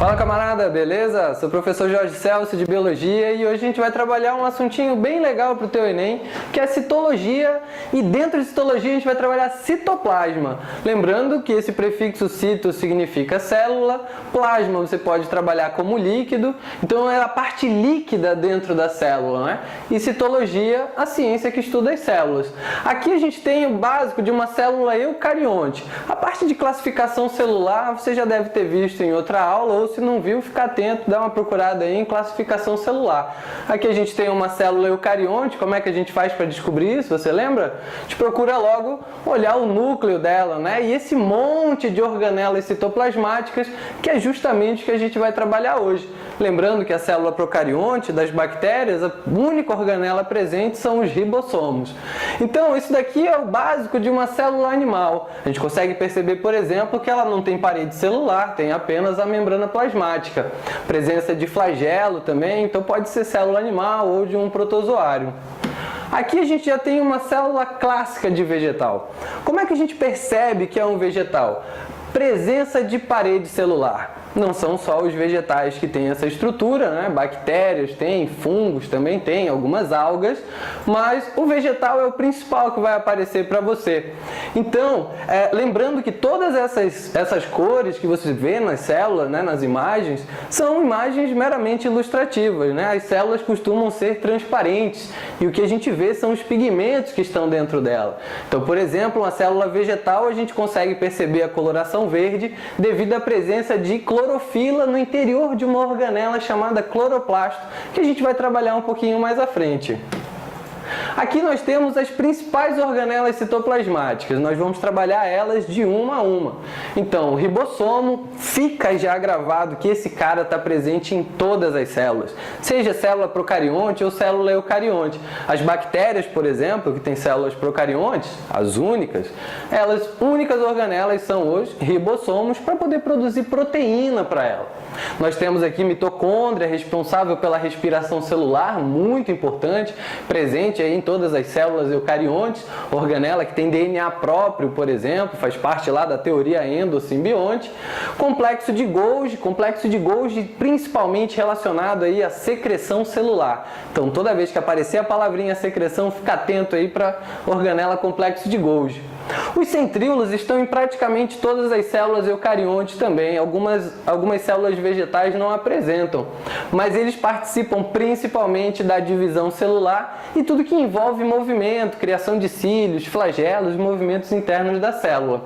Fala camarada, beleza? Sou o professor Jorge Celso de Biologia e hoje a gente vai trabalhar um assuntinho bem legal para o teu Enem, que é citologia, e dentro de citologia a gente vai trabalhar citoplasma. Lembrando que esse prefixo cito significa célula, plasma você pode trabalhar como líquido, então é a parte líquida dentro da célula, né? E citologia, a ciência que estuda as células. Aqui a gente tem o básico de uma célula eucarionte. A parte de classificação celular você já deve ter visto em outra aula, ou se não viu, fica atento, dá uma procurada aí em classificação celular. Aqui a gente tem uma célula eucarionte. Como é que a gente faz para descobrir isso? Você lembra? A gente procura logo olhar o núcleo dela, né? E esse monte de organelas citoplasmáticas, que é justamente o que a gente vai trabalhar hoje. Lembrando que a célula procarionte das bactérias, a única organela presente são os ribossomos. Então, isso daqui é o básico de uma célula animal. A gente consegue perceber, por exemplo, que ela não tem parede celular, tem apenas a membrana plasmática. Presença de flagelo também, então pode ser célula animal ou de um protozoário. Aqui a gente já tem uma célula clássica de vegetal. Como é que a gente percebe que é um vegetal? Presença de parede celular. Não são só os vegetais que têm essa estrutura, né? Bactérias têm, fungos também têm, algumas algas, mas o vegetal é o principal que vai aparecer para você. Então, lembrando que todas essas cores que você vê nas células, né, nas imagens, são imagens meramente ilustrativas, né? As células costumam ser transparentes e o que a gente vê são os pigmentos que estão dentro dela. Então, por exemplo, uma célula vegetal a gente consegue perceber a coloração verde devido à presença de clorofila no interior de uma organela chamada cloroplasto, que a gente vai trabalhar um pouquinho mais à frente. Aqui nós temos as principais organelas citoplasmáticas, nós vamos trabalhar elas de uma a uma. Então, o ribossomo, fica já gravado que esse cara está presente em todas as células, seja célula procarionte ou célula eucarionte. As bactérias, por exemplo, que têm células procariontes, as únicas organelas são os ribossomos para poder produzir proteína para ela. Nós temos aqui mitocôndria, responsável pela respiração celular, muito importante, presente aí em todas as células eucariontes, organela que tem DNA próprio, por exemplo, faz parte lá da teoria endosimbionte. Complexo de Golgi principalmente relacionado aí à secreção celular. Então, toda vez que aparecer a palavrinha secreção, fica atento aí para organela complexo de Golgi. Os centríolos estão em praticamente todas as células eucariontes também. Algumas células vegetais não apresentam, mas eles participam principalmente da divisão celular e tudo que envolve movimento, criação de cílios, flagelos, movimentos internos da célula.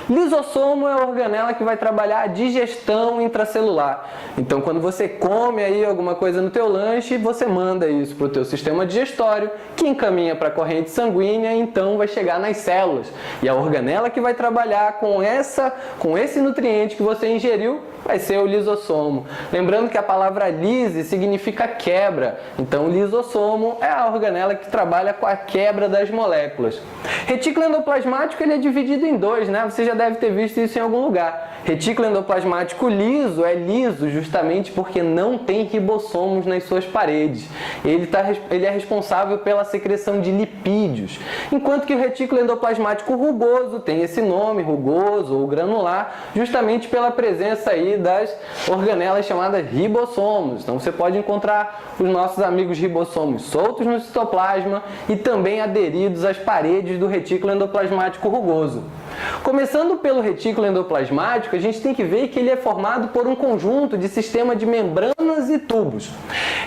Lisossomo é a organela que vai trabalhar a digestão intracelular. Então, quando você come aí alguma coisa no teu lanche, você manda isso para o teu sistema digestório, que encaminha para a corrente sanguínea e então vai chegar nas células. E a organela que vai trabalhar com esse nutriente que você ingeriu vai ser o lisossomo. Lembrando que a palavra lise significa quebra. Então, lisossomo é a organela que trabalha com a quebra das moléculas. Retículo endoplasmático ele é dividido em dois, né? Você já deve ter visto isso em algum lugar. Retículo endoplasmático liso é liso justamente porque não tem ribossomos nas suas paredes. Ele é responsável pela secreção de lipídios. Enquanto que o retículo endoplasmático rugoso tem esse nome, rugoso ou granular, justamente pela presença aí das organelas chamadas ribossomos. Então você pode encontrar os nossos amigos ribossomos soltos no citoplasma e também aderidos às paredes do retículo endoplasmático rugoso. Começando pelo retículo endoplasmático, a gente tem que ver que ele é formado por um conjunto de sistema de membranas e tubos.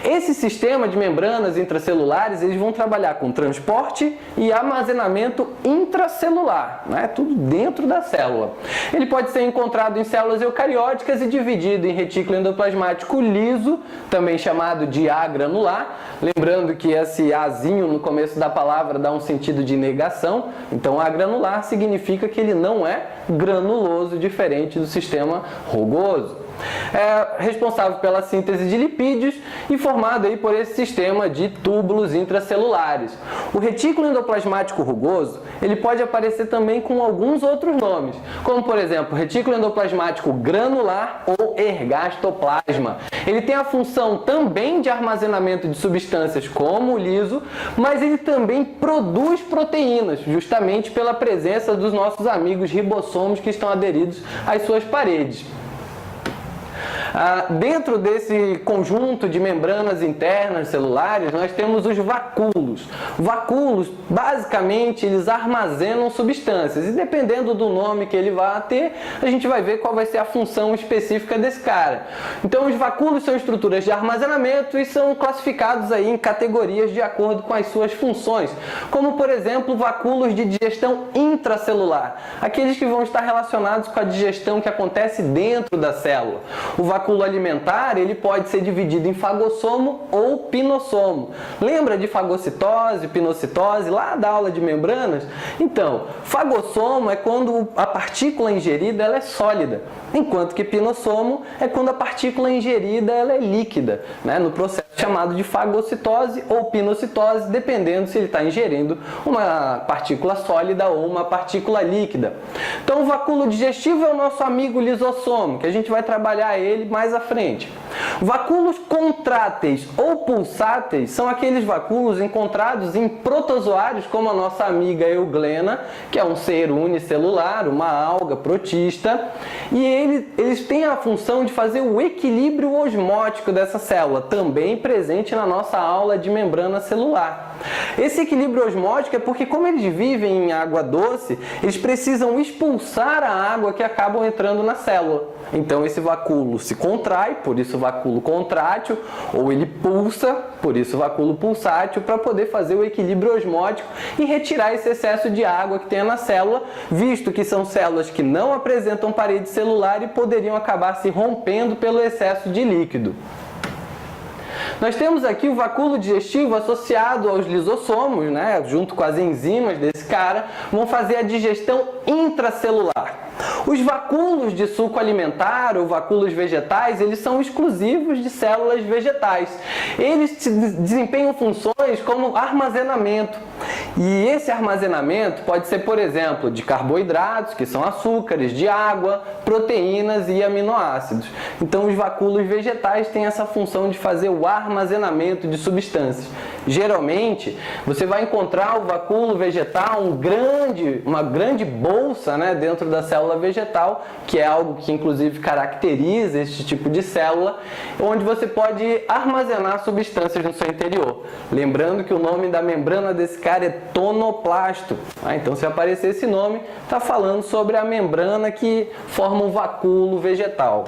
Esse sistema de membranas intracelulares, eles vão trabalhar com transporte e armazenamento intracelular, né? Tudo dentro da célula. Ele pode ser encontrado em células eucarióticas e dividido em retículo endoplasmático liso, também chamado de A granular. Lembrando que esse Azinho no começo da palavra dá um sentido de negação, então A granular significa que ele não é granuloso, diferente do sistema rugoso. É responsável pela síntese de lipídios e formado aí por esse sistema de túbulos intracelulares. O retículo endoplasmático rugoso, ele pode aparecer também com alguns outros nomes, como por exemplo, retículo endoplasmático granular ou ergastoplasma. Ele tem a função também de armazenamento de substâncias como o liso, mas ele também produz proteínas, justamente pela presença dos nossos amigos ribossomos que estão aderidos às suas paredes. Dentro desse conjunto de membranas internas celulares, nós temos os vacúolos. Vacúolos, basicamente, eles armazenam substâncias e dependendo do nome que ele vai ter, a gente vai ver qual vai ser a função específica desse cara. Então, os vacúolos são estruturas de armazenamento e são classificados aí em categorias de acordo com as suas funções, como, por exemplo, vacúolos de digestão intracelular, aqueles que vão estar relacionados com a digestão que acontece dentro da célula. O vacúolo alimentar, ele pode ser dividido em fagossomo ou pinossomo. Lembra de fagocitose, pinocitose, lá da aula de membranas? Então, fagossomo é quando a partícula ingerida ela é sólida, enquanto que pinossomo é quando a partícula ingerida ela é líquida, né? No processo chamado de fagocitose ou pinocitose, dependendo se ele está ingerindo uma partícula sólida ou uma partícula líquida. Então, o vacúolo digestivo é o nosso amigo lisossomo, que a gente vai trabalhar ele mais à frente. Vacúolos contráteis ou pulsáteis são aqueles vacúolos encontrados em protozoários, como a nossa amiga euglena, que é um ser unicelular, uma alga protista, e eles têm a função de fazer o equilíbrio osmótico dessa célula, também presente na nossa aula de membrana celular. Esse equilíbrio osmótico é porque, como eles vivem em água doce, eles precisam expulsar a água que acabam entrando na célula. Então, esse vacúolo se contrai, por isso vacúolo contrátil, ou ele pulsa, por isso vacúolo pulsátil, para poder fazer o equilíbrio osmótico e retirar esse excesso de água que tem na célula, visto que são células que não apresentam parede celular e poderiam acabar se rompendo pelo excesso de líquido. Nós temos aqui o vacúolo digestivo associado aos lisossomos, né, junto com as enzimas desse cara, vão fazer a digestão intracelular. Os vacúolos de suco alimentar ou vacúolos vegetais, eles são exclusivos de células vegetais. Eles desempenham funções como armazenamento. E esse armazenamento pode ser, por exemplo, de carboidratos, que são açúcares, de água, proteínas e aminoácidos. Então, os vacúolos vegetais têm essa função de fazer o armazenamento de substâncias. Geralmente, você vai encontrar o vacúolo vegetal, uma grande bolsa, né, dentro da célula vegetal, que é algo que inclusive caracteriza este tipo de célula, onde você pode armazenar substâncias no seu interior. Lembrando que o nome da membrana desse cara é tonoplasto. Então, se aparecer esse nome, está falando sobre a membrana que forma um vacúolo vegetal.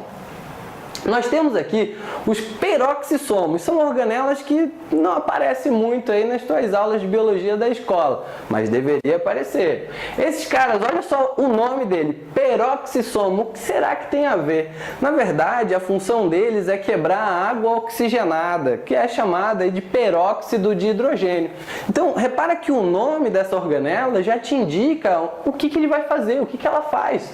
Nós temos aqui os peroxissomos, são organelas que não aparecem muito aí nas tuas aulas de biologia da escola, mas deveria aparecer. Esses caras, olha só o nome dele, peroxissomo, o que será que tem a ver? Na verdade, a função deles é quebrar a água oxigenada, que é chamada de peróxido de hidrogênio. Então, repara que o nome dessa organela já te indica o que ele vai fazer, o que ela faz.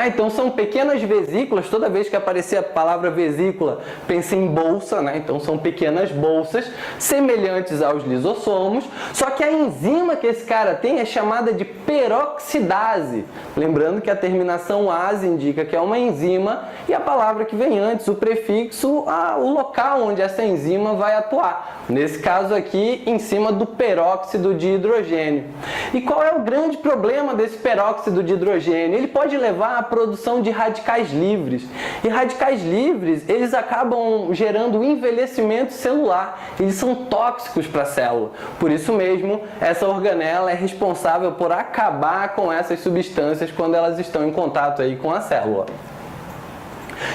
Então, são pequenas vesículas, toda vez que aparecer a palavra vesícula, pense em bolsa, né? Então são pequenas bolsas semelhantes aos lisossomos, só que a enzima que esse cara tem é chamada de peroxidase. Lembrando que a terminação ase indica que é uma enzima e a palavra que vem antes, o prefixo, o local onde essa enzima vai atuar. Nesse caso aqui, em cima do peróxido de hidrogênio. E qual é o grande problema desse peróxido de hidrogênio? Ele pode levar à produção de radicais livres. E radicais livres, eles acabam gerando envelhecimento celular. Eles são tóxicos para a célula. Por isso mesmo, essa organela é responsável por acabar com essas substâncias quando elas estão em contato aí com a célula.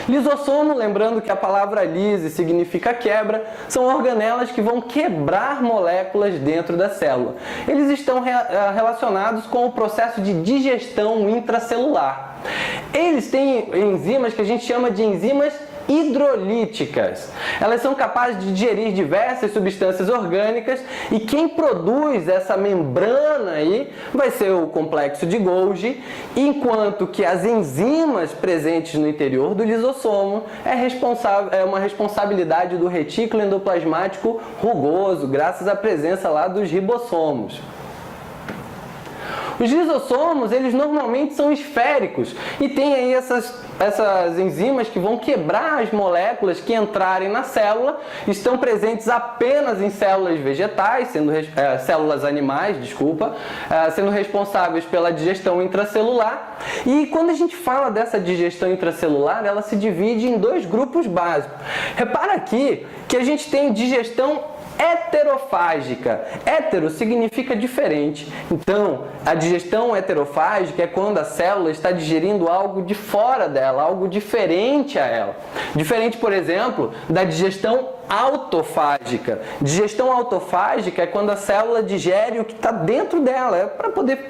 Lisossomo, lembrando que a palavra lise significa quebra, são organelas que vão quebrar moléculas dentro da célula. Eles estão relacionados com o processo de digestão intracelular. Eles têm enzimas que a gente chama de enzimas hidrolíticas. Elas são capazes de digerir diversas substâncias orgânicas e quem produz essa membrana aí vai ser o complexo de Golgi, enquanto que as enzimas presentes no interior do lisossomo é uma responsabilidade do retículo endoplasmático rugoso, graças à presença lá dos ribossomos. Os lisossomos, eles normalmente são esféricos e tem aí essas enzimas que vão quebrar as moléculas que entrarem na célula, estão presentes apenas em células vegetais, células animais, sendo responsáveis pela digestão intracelular. E quando a gente fala dessa digestão intracelular, ela se divide em dois grupos básicos. Repara aqui que a gente tem digestão heterofágica. Hétero significa diferente. Então, a digestão heterofágica é quando a célula está digerindo algo de fora dela, algo diferente a ela. Diferente, por exemplo, da digestão autofágica. Digestão autofágica é quando a célula digere o que está dentro dela, é para poder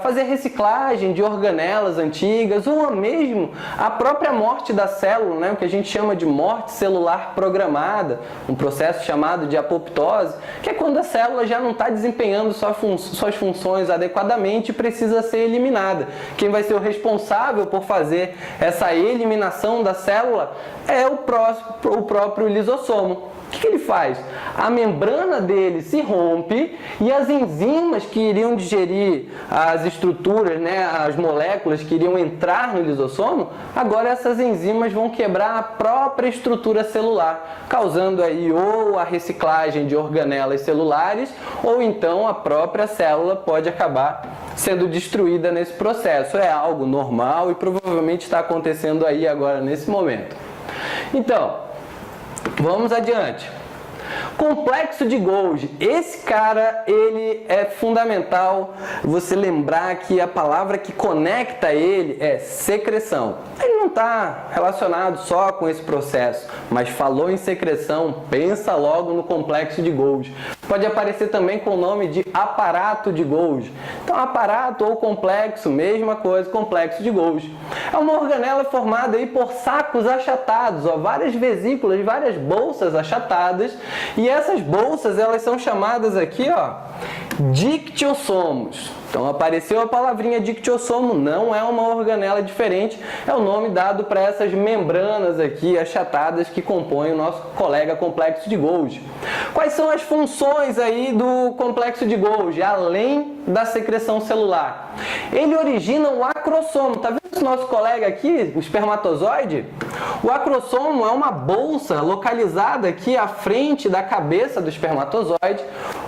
fazer reciclagem de organelas antigas ou mesmo a própria morte da célula, né? O que a gente chama de morte celular programada, um processo chamado de apoptose, que é quando a célula já não está desempenhando suas funções adequadamente e precisa ser eliminada. Quem vai ser o responsável por fazer essa eliminação da célula é o próprio lisossomo. O que ele faz? A membrana dele se rompe e as enzimas que iriam digerir as estruturas, né, as moléculas que iriam entrar no lisossomo, agora essas enzimas vão quebrar a própria estrutura celular, causando aí ou a reciclagem de organelas celulares ou então a própria célula pode acabar sendo destruída nesse processo. É algo normal e provavelmente está acontecendo aí agora nesse momento. Então, vamos adiante. Complexo de Golgi. Esse cara, ele é fundamental você lembrar que a palavra que conecta ele é secreção. Ele não está relacionado só com esse processo, mas falou em secreção, pensa logo no complexo de Golgi. Pode aparecer também com o nome de aparato de Golgi. Então, aparato ou complexo, mesma coisa, complexo de Golgi. É uma organela formada aí por sacos achatados, ó, várias vesículas, várias bolsas achatadas, e essas bolsas, elas são chamadas aqui, ó, dictiossomos. Então, apareceu a palavrinha dictiossomo, não é uma organela diferente, é o nome dado para essas membranas aqui achatadas que compõem o nosso colega complexo de Golgi. Quais são as funções aí do complexo de Golgi, além da secreção celular? Ele origina o acrossomo. Tá vendo esse nosso colega aqui, o espermatozoide? O acrossomo é uma bolsa localizada aqui à frente da cabeça do espermatozoide,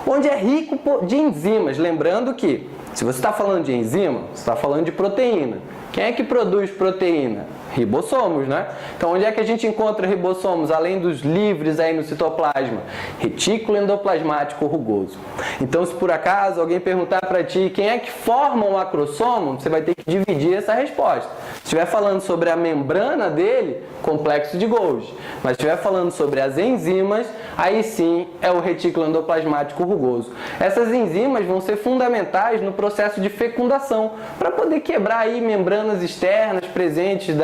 onde é rico de enzimas. Lembrando que, se você está falando de enzima, você está falando de proteína. Quem é que produz proteína? Ribossomos, né? Então, onde é que a gente encontra ribossomos, além dos livres aí no citoplasma? Retículo endoplasmático rugoso. Então, se por acaso alguém perguntar para ti quem é que forma o acrossomo, você vai ter que dividir essa resposta. Se estiver falando sobre a membrana dele, complexo de Golgi. Mas se estiver falando sobre as enzimas, aí sim é o retículo endoplasmático rugoso. Essas enzimas vão ser fundamentais no processo de fecundação, para poder quebrar aí membranas externas presentes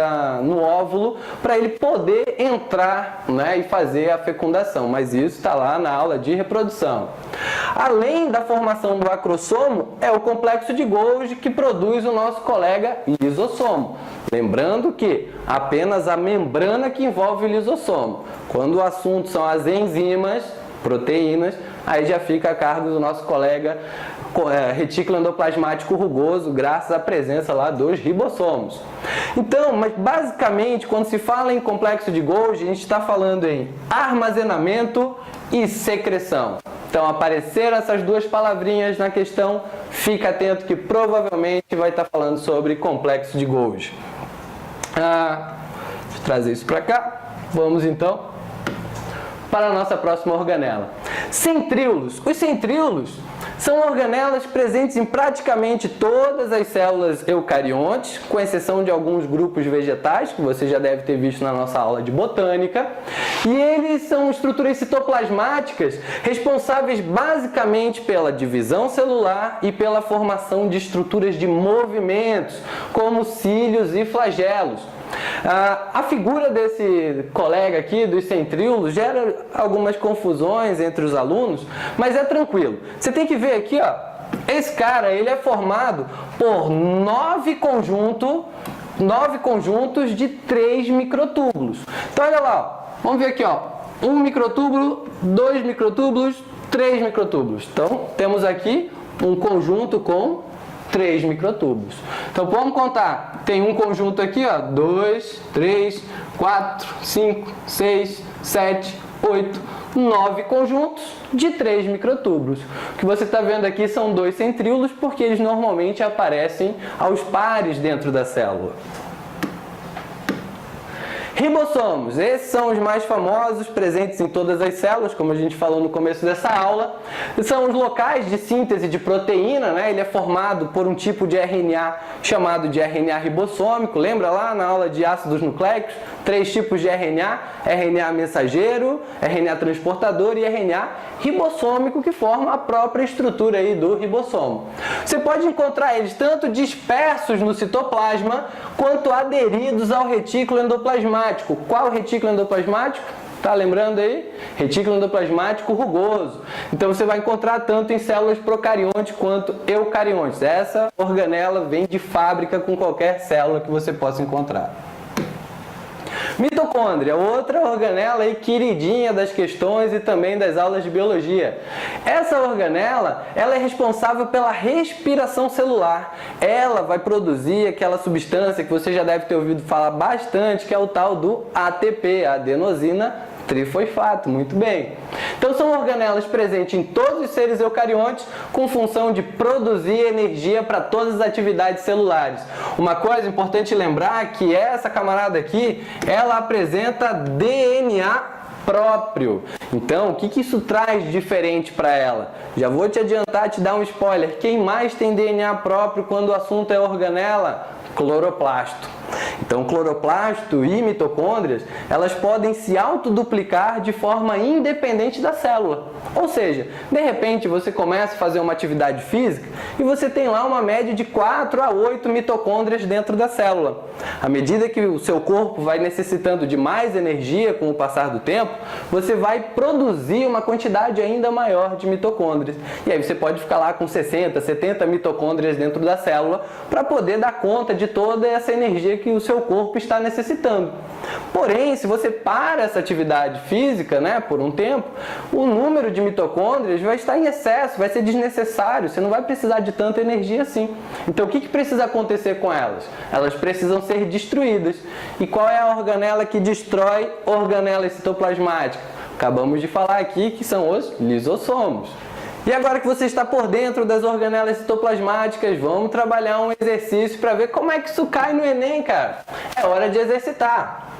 no óvulo, para ele poder entrar, né, e fazer a fecundação. Mas isso está lá na aula de reprodução. Além da formação do acrossomo, é o complexo de Golgi que produz o nosso colega lisossomo. Lembrando que apenas a membrana que envolve o lisossomo. Quando o assunto são as enzimas, proteínas, aí já fica a cargo do nosso colega retículo endoplasmático rugoso, graças à presença lá dos ribossomos. Então, mas basicamente, quando se fala em complexo de Golgi, a gente está falando em armazenamento e secreção. Então, apareceram essas duas palavrinhas na questão, fica atento que provavelmente vai estar falando sobre complexo de Golgi. Deixa eu trazer isso para cá. Vamos então para a nossa próxima organela. Centríolos. Os centríolos são organelas presentes em praticamente todas as células eucariontes, com exceção de alguns grupos vegetais, que você já deve ter visto na nossa aula de botânica. E eles são estruturas citoplasmáticas responsáveis basicamente pela divisão celular e pela formação de estruturas de movimentos, como cílios e flagelos. A figura desse colega aqui, dos centríolos, gera algumas confusões entre os alunos, mas é tranquilo. Você tem que ver aqui, ó, esse cara, ele é formado por 9 conjuntos de 3 microtúbulos. Então, olha lá, ó, vamos ver aqui, ó, 1 microtúbulo, 2 microtúbulos, 3 microtúbulos. Então, temos aqui um conjunto com 3 microtúbulos. Então vamos contar. Tem um conjunto aqui, ó, 2, 3, 4, 5, 6, 7, 8, 9 conjuntos de 3 microtúbulos. O que você está vendo aqui são 2 centríolos, porque eles normalmente aparecem aos pares dentro da célula. Ribossomos, esses são os mais famosos, presentes em todas as células, como a gente falou no começo dessa aula. São os locais de síntese de proteína, né? Ele é formado por um tipo de RNA chamado de RNA ribossômico. Lembra lá na aula de ácidos nucleicos? 3 tipos de RNA: RNA mensageiro, RNA transportador e RNA ribossômico, que forma a própria estrutura aí do ribossomo. Você pode encontrar eles tanto dispersos no citoplasma, quanto aderidos ao retículo endoplasmático. Qual retículo endoplasmático? Tá lembrando aí? Retículo endoplasmático rugoso. Então você vai encontrar tanto em células procariontes quanto eucariontes. Essa organela vem de fábrica com qualquer célula que você possa encontrar. Mitocôndria, outra organela aí queridinha das questões e também das aulas de biologia. Essa organela, ela é responsável pela respiração celular. Ela vai produzir aquela substância que você já deve ter ouvido falar bastante, que é o tal do ATP, adenosina trifosfato. Muito bem. Então são organelas presentes em todos os seres eucariontes com função de produzir energia para todas as atividades celulares. Uma coisa importante lembrar é que essa camarada aqui, ela apresenta DNA próprio. Então, o que isso traz de diferente para ela? Já vou te adiantar, te dar um spoiler. Quem mais tem DNA próprio quando o assunto é organela? Cloroplasto. Então, cloroplasto e mitocôndrias, elas podem se autoduplicar de forma independente da célula. Ou seja, de repente você começa a fazer uma atividade física e você tem lá uma média de 4 a 8 mitocôndrias dentro da célula. À medida que o seu corpo vai necessitando de mais energia com o passar do tempo, você vai produzir uma quantidade ainda maior de mitocôndrias. E aí você pode ficar lá com 60, 70 mitocôndrias dentro da célula para poder dar conta de toda essa energia que o seu corpo está necessitando. Porém, se você para essa atividade física, né, por um tempo, o número de mitocôndrias vai estar em excesso, vai ser desnecessário, você não vai precisar de tanta energia assim. Então, o que precisa acontecer com elas? Elas precisam ser destruídas. E qual é a organela que destrói organelas citoplasmáticas? Acabamos de falar aqui que são os lisossomos. E agora que você está por dentro das organelas citoplasmáticas, vamos trabalhar um exercício para ver como é que isso cai no Enem, cara. É hora de exercitar.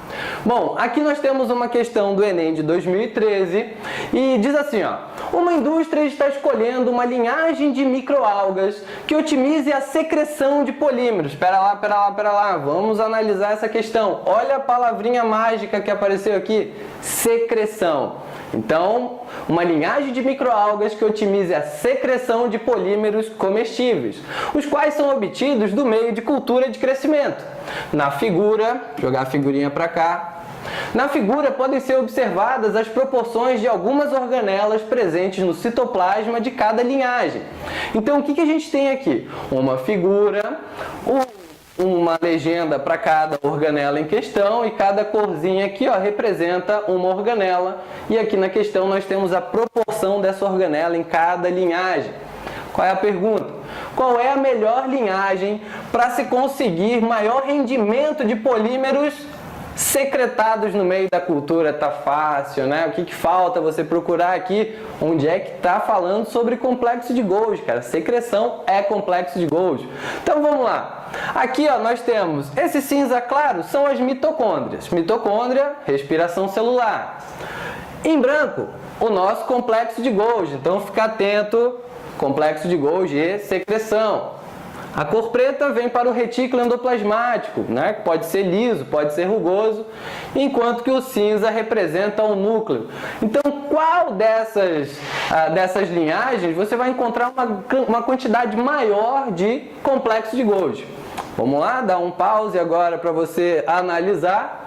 Bom, aqui nós temos uma questão do Enem de 2013 e diz assim, ó: uma indústria está escolhendo uma linhagem de microalgas que otimize a secreção de polímeros. Pera lá, vamos analisar essa questão. Olha a palavrinha mágica que apareceu aqui: secreção. Então, uma linhagem de microalgas que otimize a secreção de polímeros comestíveis, os quais são obtidos do meio de cultura de crescimento. Na figura, jogar a figurinha para cá. Na figura podem ser observadas as proporções de algumas organelas presentes no citoplasma de cada linhagem. Então, o que a gente tem aqui? Uma figura, uma legenda para cada organela em questão, e cada corzinha aqui, ó, representa uma organela. E aqui na questão nós temos a proporção dessa organela em cada linhagem. Qual é a pergunta? Qual é a melhor linhagem para se conseguir maior rendimento de polímeros secretados no meio da cultura? Tá fácil, né? O que falta você procurar aqui? Onde é que tá falando sobre complexo de Golgi, cara? Secreção é complexo de Golgi. Então vamos lá. Aqui, ó, nós temos esse cinza claro, são as mitocôndrias. Mitocôndria, respiração celular. Em branco, o nosso complexo de Golgi. Então fica atento, complexo de Golgi e secreção. A cor preta vem para o retículo endoplasmático, né? Que pode ser liso, pode ser rugoso, enquanto que o cinza representa o núcleo. Então, qual dessas linhagens você vai encontrar uma quantidade maior de complexo de Golgi? Vamos lá, dar um pause agora para você analisar.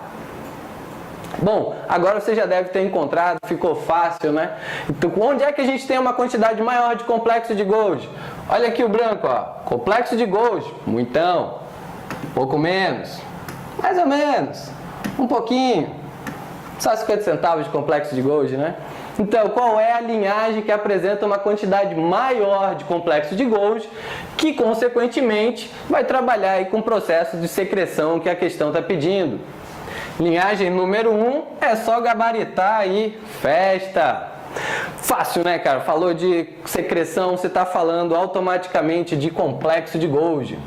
Bom, agora você já deve ter encontrado, ficou fácil, né? Então, onde é que a gente tem uma quantidade maior de complexo de Golgi? Olha aqui o branco, ó. Complexo de Golgi, muitão, pouco menos, mais ou menos, um pouquinho, só 50 centavos de complexo de Golgi, né? Então, qual é a linhagem que apresenta uma quantidade maior de complexo de Golgi, que consequentemente vai trabalhar aí com o processo de secreção que a questão está pedindo? Linhagem número 1 é só gabaritar aí, festa. Fácil, né, cara? Falou de secreção, você está falando automaticamente de complexo de Golgi.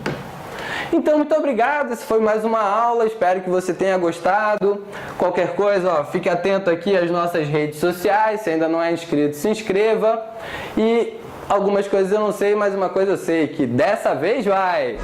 Então, muito obrigado, essa foi mais uma aula, espero que você tenha gostado. Qualquer coisa, ó, fique atento aqui às nossas redes sociais, se ainda não é inscrito, se inscreva. E algumas coisas eu não sei, mas uma coisa eu sei, que dessa vez vai!